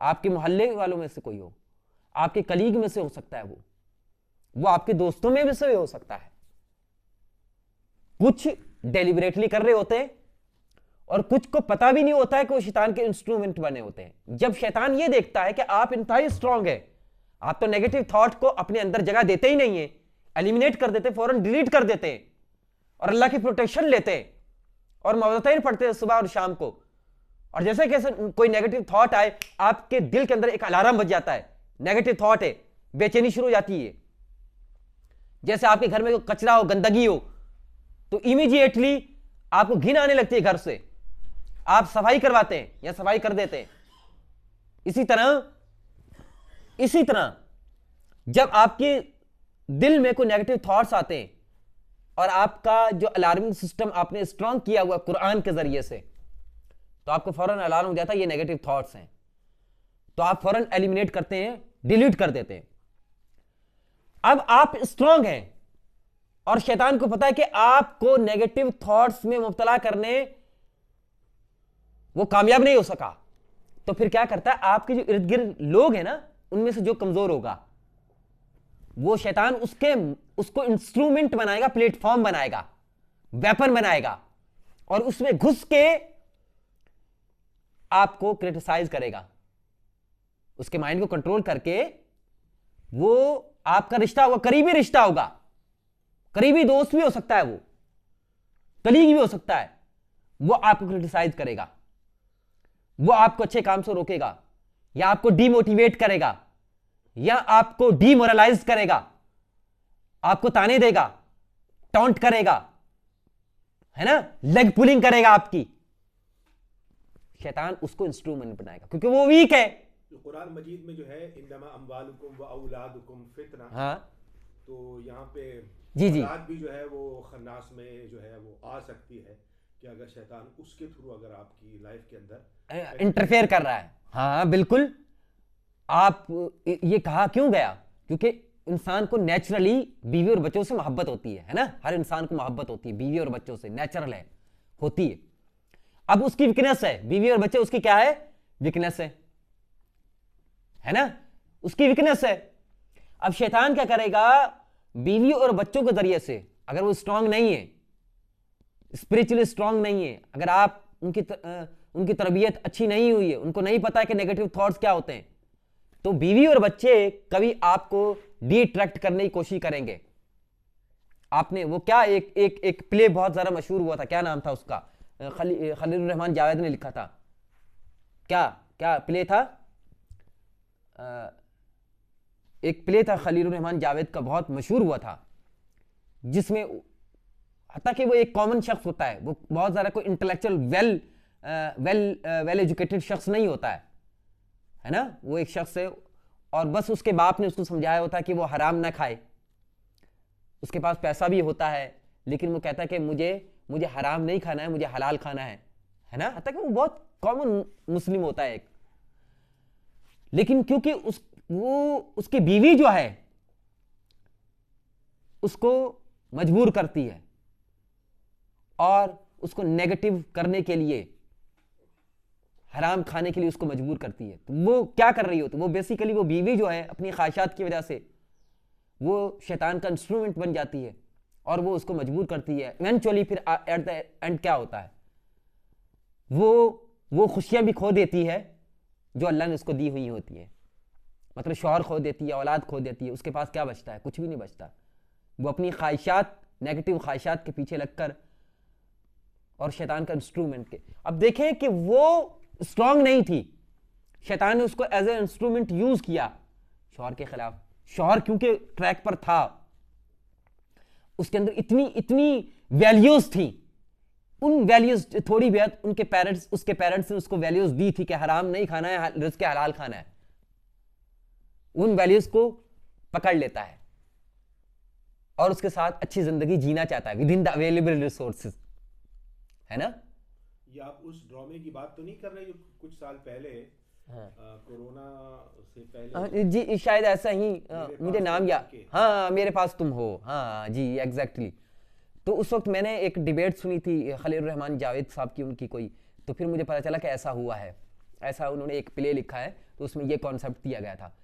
आपके मोहल्ले वालों में से कोई हो, आपके कलीग में से हो सकता है, वो आपके दोस्तों में से हो सकता है। कुछ डेलिबरेटली कर रहे होते हैं और कुछ को पता भी नहीं होता है कि वो शैतान के इंस्ट्रूमेंट बने होते हैं। जब शैतान ये देखता है कि आप इंतहाई स्ट्रांग है, आप तो नेगेटिव थॉट को अपने अंदर जगह देते ही नहीं है, एलिमिनेट कर देते, फौरन डिलीट कर देते हैं और अल्लाह की प्रोटेक्शन लेते हैं और मुअव्वज़तैन पढ़ते हैं सुबह और शाम को, और जैसे कैसे कोई नेगेटिव थॉट आए, आपके दिल के अंदर एक अलार्म बज जाता है, नेगेटिव थॉट है, बेचैनी शुरू हो जाती है। जैसे आपके घर में कोई कचरा हो, गंदगी हो, तो इमीडिएटली आपको घिन आने लगती है, घर से आप सफाई करवाते हैं या सफाई कर देते हैं। इसी तरह इसी तरह जब आपके दिल में कोई नेगेटिव थॉट्स आते हैं और आपका जो अलार्मिंग सिस्टम आपने स्ट्रांग किया हुआ कुरान के जरिए से, तो आपको फौरन अलार्म हो जाता है ये नेगेटिव थॉट्स हैं, तो आप फौरन एलिमिनेट करते हैं, डिलीट कर देते हैं। अब आप स्ट्रांग हैं और शैतान को पता है कि आपको नेगेटिव थॉट्स में मुब्तला करने वो कामयाब नहीं हो सका, तो फिर क्या करता है, आपके जो इर्द गिर्द लोग हैं ना, उनमें से जो कमजोर होगा वो शैतान उसको इंस्ट्रूमेंट बनाएगा, प्लेटफॉर्म बनाएगा, वेपन बनाएगा और उसमें घुस के आपको क्रिटिसाइज करेगा, उसके माइंड को कंट्रोल करके। वो आपका रिश्ता होगा, करीबी रिश्ता होगा, करीबी दोस्त भी हो सकता है, वो कलीग भी हो सकता है, वो आपको क्रिटिसाइज करेगा, वो आपको अच्छे काम से रोकेगा या आपको डीमोटिवेट करेगा या आपको डीमोरलाइज करेगा, आपको ताने देगा, टॉन्ट करेगा, है ना, लेग पुलिंग करेगा आपकी। शैतान उसको इंस्ट्रूमेंट बनाएगा क्योंकि वो वीक है। कुरान मजीद में जो है इन्नमा अम्वालुकुम व औलादुकुम फितना, हाँ तो यहाँ पे जी जी औलाद भी जो है वो खन्नास में जो है वो आ सकती है कि अगर शैतान उसके थ्रू अगर आपकी लाइफ के अंदर इंटरफेयर कर रहा है। हाँ बिल्कुल। आप ये कहा क्यों गया, क्योंकि इंसान को नेचुरली बीवी और बच्चों से मोहब्बत होती है ना, हर इंसान को मोहब्बत होती है बीवी और बच्चों से, नेचुरल है, होती है। अब उसकी वीकनेस है, बीवी और बच्चे उसकी क्या है, वीकनेस है ना, उसकी वीकनेस है। अब शैतान क्या करेगा, बीवी और बच्चों के जरिए से, अगर वो स्ट्रांग नहीं है, स्पिरिचुअली स्ट्रांग नहीं है, अगर आप उनकी तरबियत अच्छी नहीं हुई है, उनको नहीं पता है कि नेगेटिव थॉट्स क्या होते हैं, तो बीवी और बच्चे कभी आपको डिट्रैक्ट करने की कोशिश करेंगे। आपने वो क्या एक प्ले बहुत ज्यादा मशहूर हुआ था, क्या नाम था उसका, खलील रहमान जावेद ने लिखा था, क्या प्ले था, एक प्ले था खलील रहमान जावेद का, बहुत मशहूर हुआ था, जिसमें हत्ता कि वो एक कॉमन शख्स होता है, वो बहुत ज्यादा कोई इंटेलेक्चुअल वेल एजुकेटेड शख्स नहीं होता है ना, वो एक शख्स है और बस उसके बाप ने उसको समझाया होता है कि वो हराम ना खाए, उसके पास पैसा भी होता है, लेकिन वो कहता है कि मुझे हराम नहीं खाना है, मुझे हलाल खाना है ना, हत्ता कि वो बहुत कॉमन मुस्लिम होता है एक। लेकिन क्योंकि उसकी बीवी जो है उसको मजबूर करती है और उसको नेगेटिव करने के लिए, हराम खाने के लिए उसको मजबूर करती है, तो वो क्या कर रही होती है, वो बेसिकली वो बीवी जो है अपनी ख्वाहिशात की वजह से वो शैतान का इंस्ट्रूमेंट बन जाती है और वो उसको मजबूर करती है। इवेंचुअली फिर एट द एंड क्या होता है, वो खुशियां भी खो देती है जो अल्लाह ने उसको दी हुई होती है, मतलब शौहर खो देती है, औलाद खो देती है, उसके पास क्या बचता है, कुछ भी नहीं बचता। वो अपनी ख्वाहिशात, नेगेटिव ख्वाहिशात के पीछे लगकर और शैतान का इंस्ट्रूमेंट के। अब देखें कि वो स्ट्रांग नहीं थी, शैतान ने उसको एज ए इंस्ट्रूमेंट यूज किया शौहर के खिलाफ। शौहर क्योंकि ट्रैक पर था, उसके अंदर इतनी वैल्यूज थी, उन वैल्यूज थोड़ी बहुत उसके पेरेंट्स ने उसको वैल्यूज दी थी कि हराम नहीं खाना है, रिज़्क़ हलाल खाना है, उन वैल्यूज को पकड़ लेता है और उसके साथ अच्छी जिंदगी जीना चाहता है with in the available resources, है ना। ये आप उस ड्रामे की बात तो नहीं कर रहे जो कुछ साल पहले, कोरोना से पहले, जी शायद ऐसा ही, मुझे नाम याद, हाँ मेरे पास तुम हो, हाँ जी एग्जैक्टली। तो उस वक्त मैंने एक डिबेट सुनी थी खलील रहमान जावेद साहब की, उनकी कोई, तो फिर मुझे पता चला कि ऐसा हुआ है, ऐसा उन्होंने एक प्ले लिखा है तो उसमें ये कॉन्सेप्ट दिया गया था।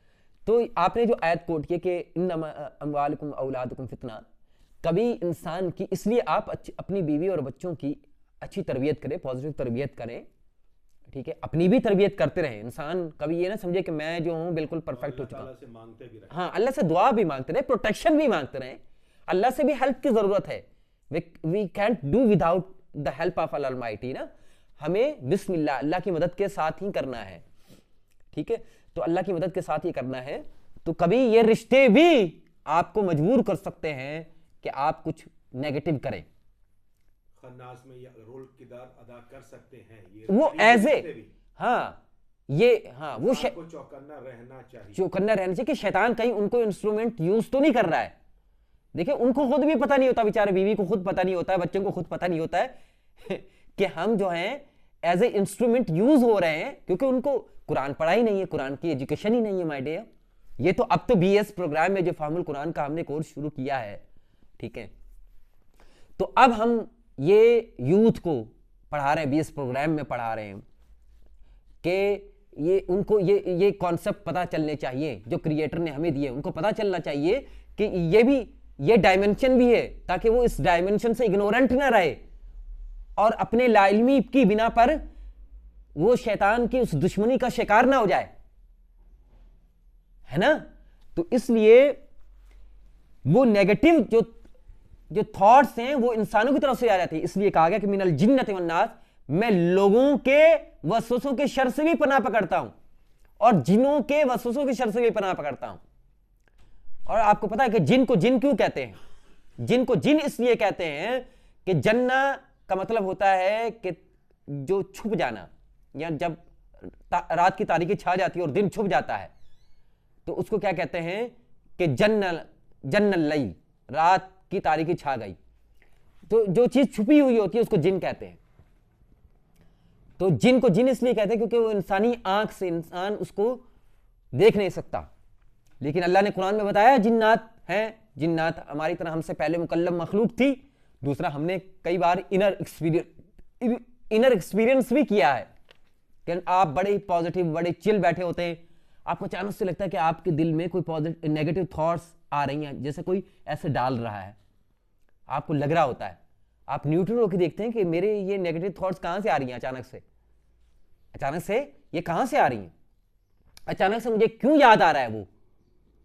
तो आपने जो आयत कोट की कि इन्नमा अम्वालुकुम औलादुकुम फितना, कभी इंसान की, इसलिए आप अपनी बीवी और बच्चों की अच्छी तरबियत करें, पॉजिटिव तरबियत करें, ठीक है, अपनी भी तरबियत करते रहें। इंसान कभी ये ना समझे कि मैं जो हूँ बिल्कुल परफेक्ट हो चुका हूँ, हाँ अल्लाह से दुआ भी मांगते रहे, प्रोटेक्शन भी मांगते रहें, अल्लाह से भी हेल्प की जरूरत है, we can't do without the help of अल अलमाइटी ना, हमें बिस्मिल्लाह अल्लाह की मदद के साथ ही करना है, ठीक है, तो अल्लाह की मदद के साथ ही करना है। तो कभी ये रिश्ते भी आपको मजबूर कर सकते हैं कि आप कुछ नेगेटिव करें, खन्नास में ये रोल किरदार अदा कर सकते हैं, ये वो एज ए, हाँ ये हाँ वो को चौकन्ना रहना चाहिए, चौकन्ना रहना चाहिए कि शैतान कहीं उनको इंस्ट्रूमेंट यूज तो नहीं कर रहा है। देखिए उनको खुद भी पता नहीं होता, बेचारे बीवी को खुद पता नहीं होता है, बच्चों को खुद पता नहीं होता है कि हम जो हैं एज ए इंस्ट्रूमेंट यूज हो रहे हैं, क्योंकि उनको कुरान पढ़ा ही नहीं है, कुरान की एजुकेशन ही नहीं है माय डियर। ये तो अब तो बीएस प्रोग्राम में जो फाहमुल कुरान का हमने कोर्स शुरू किया है, ठीक है, तो अब हम ये यूथ को पढ़ा रहे हैं, बीएस प्रोग्राम में पढ़ा रहे हैं कि ये उनको ये कॉन्सेप्ट पता चलने चाहिए जो क्रिएटर ने हमें दिए, उनको पता चलना चाहिए कि ये भी ये डायमेंशन भी है, ताकि वो इस डायमेंशन से इग्नोरेंट ना रहे और अपने लाइल्मी की बिना पर वो शैतान की उस दुश्मनी का शिकार ना हो जाए, है ना। तो इसलिए वो नेगेटिव जो थॉट्स हैं वो इंसानों की तरफ से आ जाती है। इसलिए कहा गया कि मिनल जिन्नति वन्नास, मैं लोगों के वसवसों के शर से भी पनाह पकड़ता हूं और जिनों के वसवसों के शर से भी पनाह पकड़ता हूं। और आपको पता है कि जिन को जिन क्यों कहते हैं? जिन को जिन इसलिए कहते हैं कि जन्ना का मतलब होता है कि जो छुप जाना, या जब रात की तारीकी छा जाती है और दिन छुप जाता है तो उसको क्या कहते हैं कि जन्नल लैल, रात की तारीकी छा गई। तो जो चीज छुपी हुई होती है उसको जिन कहते हैं। तो जिन को जिन इसलिए कहते हैं क्योंकि वो इंसानी आंख से इंसान उसको देख नहीं सकता, लेकिन अल्लाह ने कुरान में बताया जिन्नात हैं, जिन्नात हमारी तरह हमसे पहले मुकल्लम मखलूक थी। दूसरा, हमने कई बार इनर एक्सपीरियंस भी किया है कि आप बड़े पॉजिटिव, बड़े चिल बैठे होते हैं, आपको अचानक से लगता है कि आपके दिल में कोई पॉजिटिव नेगेटिव थॉट्स आ रही हैं, जैसे कोई ऐसे डाल रहा है, आपको लग रहा होता है। आप न्यूट्रल होकर देखते हैं कि मेरे ये नेगेटिव थॉट्स कहां से आ रही हैं, अचानक से ये कहां से आ रही हैं, अचानक से मुझे क्यों याद आ रहा है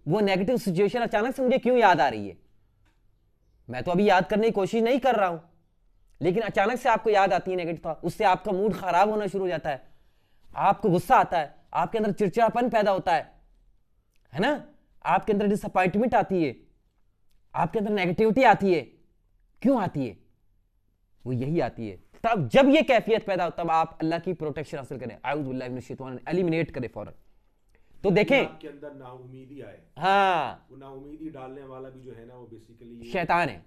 वो नेगेटिव सिचुएशन अचानक से मुझे क्यों याद आ रही है। मैं तो अभी याद करने की कोशिश नहीं कर रहा हूं, लेकिन अचानक से आपको याद आती है नेगेटिव थॉट, उससे आपका मूड खराब होना शुरू हो जाता है, आपको गुस्सा आता है, आपके अंदर चिड़चिड़ापन पैदा होता है ना, आपके अंदर डिसअपॉइंटमेंट आती है, आपके अंदर नेगेटिविटी आती है। क्यों आती है? वो यही आती है। तब जब ये कैफियत पैदा हो तब आप अल्लाह की प्रोटेक्शन हासिल करें, आऊज़ु बिल्लाहि मिनश शैतानिर रजीम, एलिमिनेट करें फौरन। तो देखें आपके अंदर नाउमीदी आए, हाँ, वो नाउमीदी डालने वाला भी जो है ना वो बेसिकली शैतान है,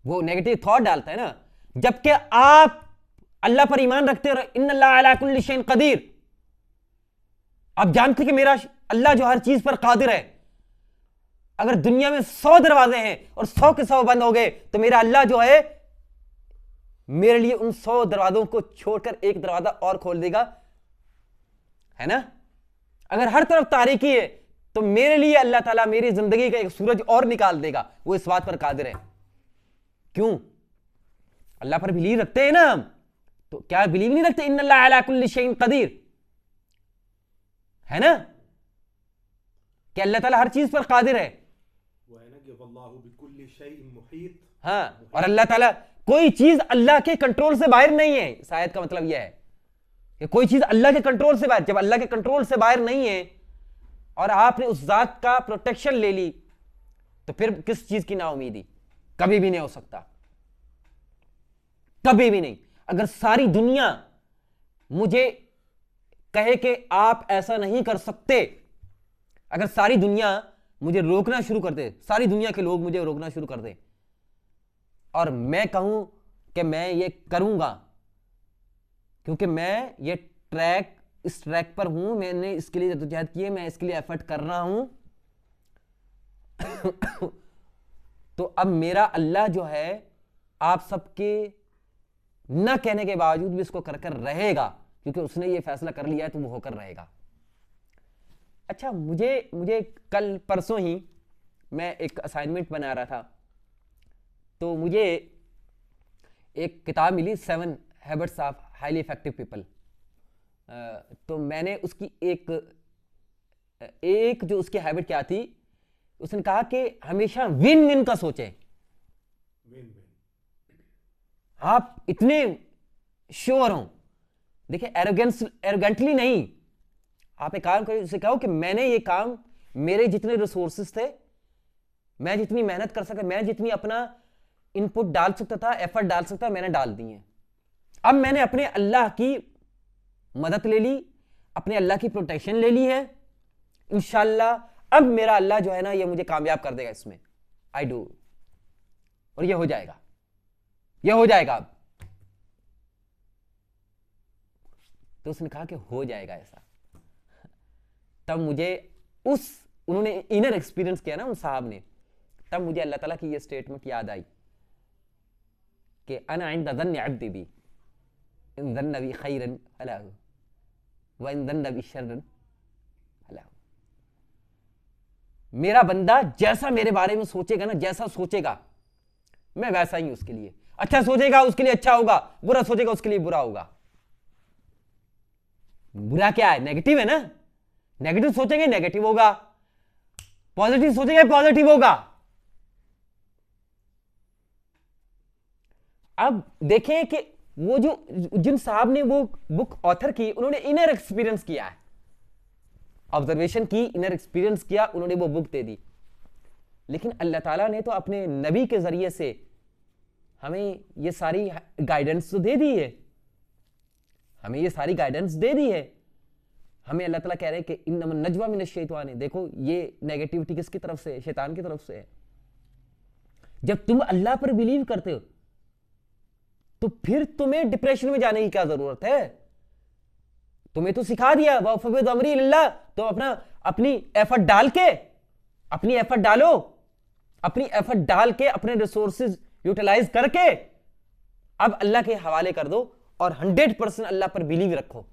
वो नेगेटिव थॉट डालता है ना। जबकि आप अल्लाह पर ईमान रखते हो, इन्नल्लाह अला कुल्ली शैइन कदीर, आप जानते कि मेरा अल्लाह जो हर चीज पर कादिर है। अगर दुनिया में 100 दरवाजे हैं और 100 के 100 बंद हो गए तो मेरा अल्लाह जो है मेरे लिए उन 100 दरवाजों को छोड़कर एक दरवाजा और खोल देगा, है ना। अगर हर तरफ तारीकी है तो मेरे लिए अल्लाह ताला मेरी जिंदगी का एक सूरज और निकाल देगा, वो इस बात पर कादिर है। क्यों? अल्लाह पर बिलीव रखते हैं ना हम, तो क्या बिलीव नहीं रखते इन्नल्लाह अला कुल्ली शैइन कदीर, है ना, कि अल्लाह ताला हर चीज पर कादिर है। वो है ना कि वल्लाहु बिकुल्ली शैइन मुहीत, हाँ, और अल्लाह ताला कोई चीज अल्लाह के कंट्रोल से बाहर नहीं है। इस आयत का मतलब यह है कि कोई चीज अल्लाह के कंट्रोल से बाहर, जब अल्लाह के कंट्रोल से बाहर नहीं है और आपने उस जात का प्रोटेक्शन ले ली तो फिर किस चीज की नाउमीदी? कभी भी नहीं हो सकता, कभी भी नहीं। अगर सारी दुनिया मुझे कहे कि आप ऐसा नहीं कर सकते, अगर सारी दुनिया मुझे रोकना शुरू कर दे, सारी दुनिया के लोग मुझे रोकना शुरू कर दे और मैं कहूं कि मैं ये करूंगा क्योंकि मैं ये इस ट्रैक पर हूं, मैंने इसके लिए जद्दोजहद की है, मैं इसके लिए एफर्ट कर रहा हूं तो अब मेरा अल्लाह जो है आप सबके न कहने के बावजूद भी इसको कर कर रहेगा, क्योंकि उसने ये फैसला कर लिया है तो वो होकर रहेगा। अच्छा, मुझे कल परसों ही मैं एक असाइनमेंट बना रहा था, तो मुझे एक किताब मिली 7 habits of highly effective people. तो मैंने उसकी एक जो उसकी हैबिट क्या थी, उसने कहा कि हमेशा विन विन का सोचें। विन विन, आप इतने श्योर हो, देखिए एरोगेंटली नहीं, आप एक काम करिए, उसे कहो कि मैंने ये काम, मेरे जितने रिसोर्सेस थे, मैं जितनी मेहनत कर सका, मैं जितनी अपना इनपुट डाल सकता था, एफर्ट डाल सकता, मैंने डाल दी है। अब मैंने अपने अल्लाह की मदद ले ली, अपने अल्लाह की प्रोटेक्शन ले ली है, इंशाल्लाह अब मेरा अल्लाह जो है ना ये मुझे कामयाब कर देगा इसमें, आई डू, और ये हो जाएगा, ये हो जाएगा। अब तो उसने कहा कि हो जाएगा ऐसा। तब मुझे उन्होंने इनर एक्सपीरियंस किया ना उन साहब ने, तब मुझे अल्लाह ताला की ये स्टेटमेंट याद आई कि अना इंद ज़न्नि अब्दी बी इन ज़न्न बी खैरन फलहु व इन ज़न्न बी शर्रन फलहु। मेरा बंदा जैसा मेरे बारे में सोचेगा ना, जैसा सोचेगा मैं वैसा ही उसके लिए, अच्छा सोचेगा उसके लिए अच्छा होगा, बुरा सोचेगा उसके लिए बुरा होगा। बुरा क्या है? नेगेटिव है ना, नेगेटिव सोचेंगे नेगेटिव होगा, पॉजिटिव सोचेंगे पॉजिटिव होगा। अब देखें कि वो जो जिन साहब ने वो बुक ऑथर की, उन्होंने इनर एक्सपीरियंस किया है, ऑब्जर्वेशन की, इनर एक्सपीरियंस किया, उन्होंने वो बुक दे दी। लेकिन अल्लाह ताला ने तो अपने नबी के जरिए से हमें ये सारी गाइडेंस तो दे दी है, हमें ये सारी गाइडेंस दे दी है। हमें अल्लाह ताला कह रहे हैं कि इन्नमन नजवा मिनश शैतान है, देखो ये नेगेटिविटी किसकी तरफ से है? शैतान की तरफ से है। जब तुम अल्लाह पर बिलीव करते हो तो फिर तुम्हें डिप्रेशन में जाने की क्या जरूरत है? तुम्हें तो सिखा दिया वफ़विद अमरी लिल्लाह, तो अपनी एफर्ट डाल के, अपनी एफर्ट डालो, अपनी एफर्ट डाल के अपने रिसोर्सेज यूटिलाइज करके अब अल्लाह के हवाले कर दो और 100% अल्लाह पर बिलीव रखो।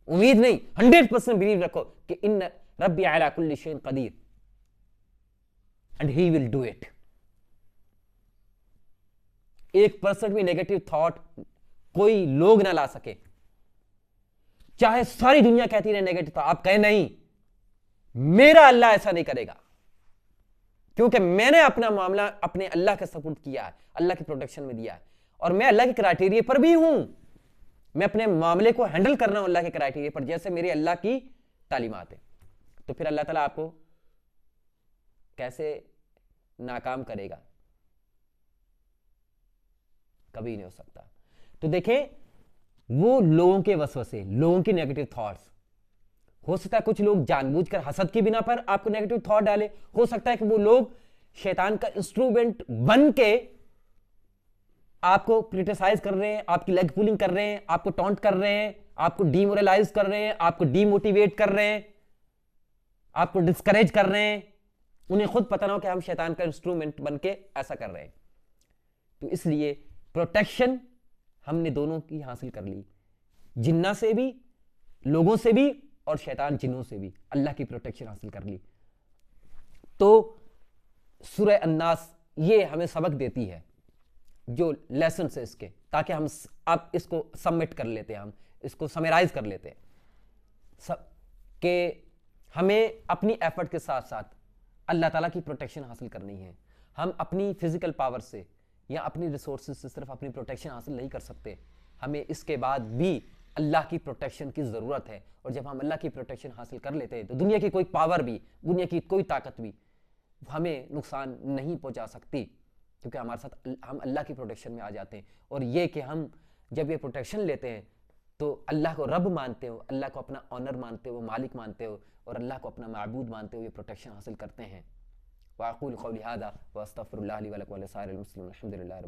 उम्मीद नहीं, 100% बिलीव रखो कि इन रब्बी अला कुल्ली शैइन कदीर and he will do it. 1% भी नेगेटिव थॉट कोई लोग ना ला सके, चाहे सारी दुनिया कहती रहे नेगेटिव, तो आप कहें नहीं, मेरा अल्लाह ऐसा नहीं करेगा, क्योंकि मैंने अपना मामला अपने अल्लाह के सपुर्द किया है, अल्लाह की प्रोटेक्शन में दिया है, और मैं अल्लाह के क्राइटेरिया पर भी हूं। मैं अपने मामले को हैंडल कर रहा हूं अल्लाह के क्राइटेरिया पर, जैसे मेरे अल्लाह की तालीमात है। तो फिर अल्लाह ताला आपको कैसे नाकाम करेगा? कभी नहीं हो सकता। तो देखें, वो लोगों के वसवसे, लोगों की नेगेटिव थॉट्स, हो सकता है कुछ लोग जानबूझकर हसद की बिना पर आपको नेगेटिव थॉट डाले, हो सकता है कि वो लोग शैतान का इंस्ट्रूमेंट बन के आपको क्रिटिसाइज कर रहे हैं, आपकी लेग पुलिंग कर रहे हैं, आपको टॉन्ट कर रहे हैं, आपको डीमोरलाइज कर रहे हैं, आपको डीमोटिवेट कर रहे हैं, आपको डिस्करेज कर रहे हैं। उन्हें खुद पता ना हो कि हम शैतान का इंस्ट्रूमेंट बन के ऐसा कर रहे हैं। तो इसलिए प्रोटेक्शन हमने दोनों की हासिल कर ली, जिन्ना से भी, लोगों से भी, और शैतान जिन्नों से भी अल्लाह की प्रोटेक्शन हासिल कर ली। तो सूरह अन्नास ये हमें सबक देती है, जो लेसन है इसके, ताकि हम अब इसको सबमिट कर लेते हैं, हम इसको समराइज कर लेते हैं कि हमें अपनी एफर्ट के साथ साथ अल्लाह ताला की प्रोटेक्शन हासिल करनी है। हम अपनी फिजिकल पावर से या अपनी रिसोर्सेज से सिर्फ अपनी प्रोटेक्शन हासिल नहीं कर सकते, हमें इसके बाद भी अल्लाह की प्रोटेक्शन की ज़रूरत है। और जब हम अल्लाह की प्रोटेक्शन हासिल कर लेते हैं तो दुनिया की कोई पावर भी, दुनिया की कोई ताकत भी हमें नुकसान नहीं पहुंचा सकती, क्योंकि हमारे साथ हम अल्लाह की प्रोटेक्शन में आ जाते हैं। और ये कि हम जब ये प्रोटेक्शन लेते हैं तो अल्लाह को रब मानते हो, अल्लाह को अपना ऑनर मानते हो, मालिक मानते हो, और अल्लाह को अपना माबूद मानते हो, ये प्रोटेक्शन हासिल करते हैं। वाक़ूल क़ौली हाज़ा व अस्तग़फ़िरुल्लाह ली व लकुम व लिसाइरिल मुस्लिमीन। अल्हम्दुलिल्लाह।